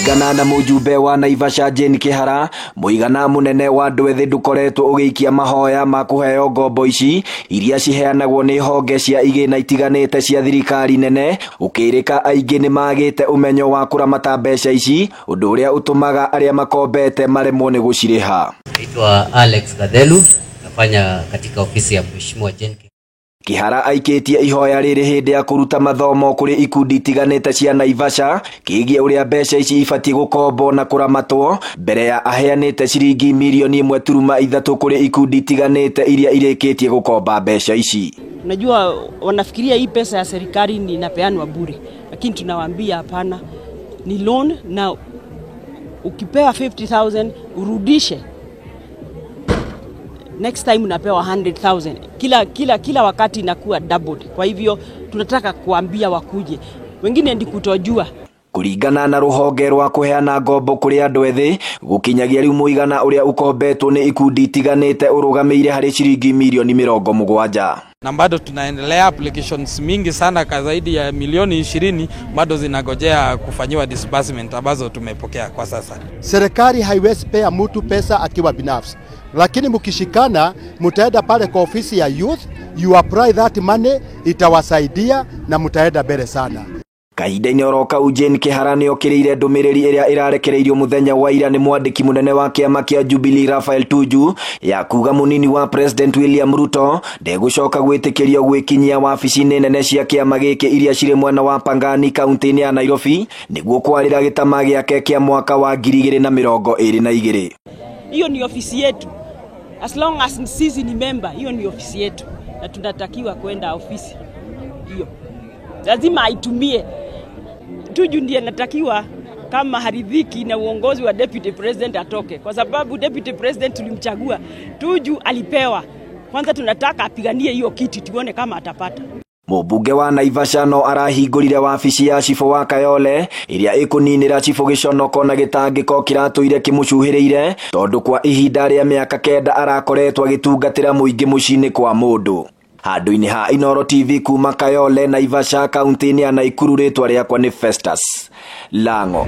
Kuringana na mujumbe wa Naivasha Jane Kihara, muigana munene wa andu ethĩ ndukoretwo ugiikia mahoya ma kuheo ngombo ici iria ciheanagwo ni honge cia igina itiganite cia thirikari nene, ukirika aingi ni magite umenyo wa kuramata mbeca ici, undu uria utumaga aria makombete maremwo ni guciriha. Naitwa Alex Gadelu, nafanya katika ofisi ya Mheshimiwa Jane Kihara aikitie ihoya riri hindi ya kuruta mathomo kuri ikundi itiganite cia Naivasha kigie uria mbeca ici ibati gukombo na kuramatwo mbere ya aheanite ciringi milioni 1.3 kuri ikundi itiganite iria irikitie gukomba mbeca ici. Unajua wanafikiria hii pesa ya serikali ni inapeanwa bure, lakini tunawaambia hapana, ni loan, na ukipewa 50,000 urudishe. Next time unapewa 100,000. Kila wakati inakuwa doubled. Kwa hivyo tunataka kuambia wakuje. Wengine ndi kutojua. Kuringana na ruhonge rwa kuheana ngombo kuri andu ethĩ, gukinyagia riu muigana uria ukombetwo ni ikundi itiganite urugameire hari ciringi milioni 70. Na bado tunaendelea, applications mingi sana zaidi ya milioni 20 bado zinagojea kufanyiwa disbursement ambazo tumepokea kwa sasa. Serikali haiwezi pea mtu pesa akiwa binafsi, lakini mkishikana mtaenda pale kwa ofisi ya youth, you apply that money, itawasaidia na mtaenda mbele sana. Kahinda-inĩ oroka Jane Kihara ni okiriire ndumiriri iria irarekereirio muthenya wa ira ni mwandiki munene wa kiama kia Jubilee Raphael Tuju ya kuga munini wa President William Ruto ndegucoka gwitikirio gwikinyia wabici-ini nene cia kiama giki iria ciri mwena wa Pangani kaunti-ini ya Nairobi niguo kwarira gitama giake kia mwaka wa 2022. Hiyo ni ofisi yetu. As long as sisi ni member, hiyo ni ofisi yetu na tunatakiwa kwenda ofisi hiyo. Lazima aitumie. Tuju ndiye natakiwa kama haridhiki na uongozi wa Deputy President atoke, kwa sababu Deputy President tulimchagua. Tuju alipewa. Kwanza tunataka apiganie hiyo kiti tuone kama atapata. Mubunge wa Naivasha no arahingurire wabici ya Chifu wa Kayole iria ikuninira Chifu Giconoko na gitangiko kiratuire kimucuhiriire tondu kwa ihinda ria miaka 9 arakoretwo agitungatira muingi mucini kwa mundu. Handu-ini ha Inooro TV kuma Kayole, Naivasha, kaunti-ini ya Nakuru, ritwa riakwa ni Festus Lango.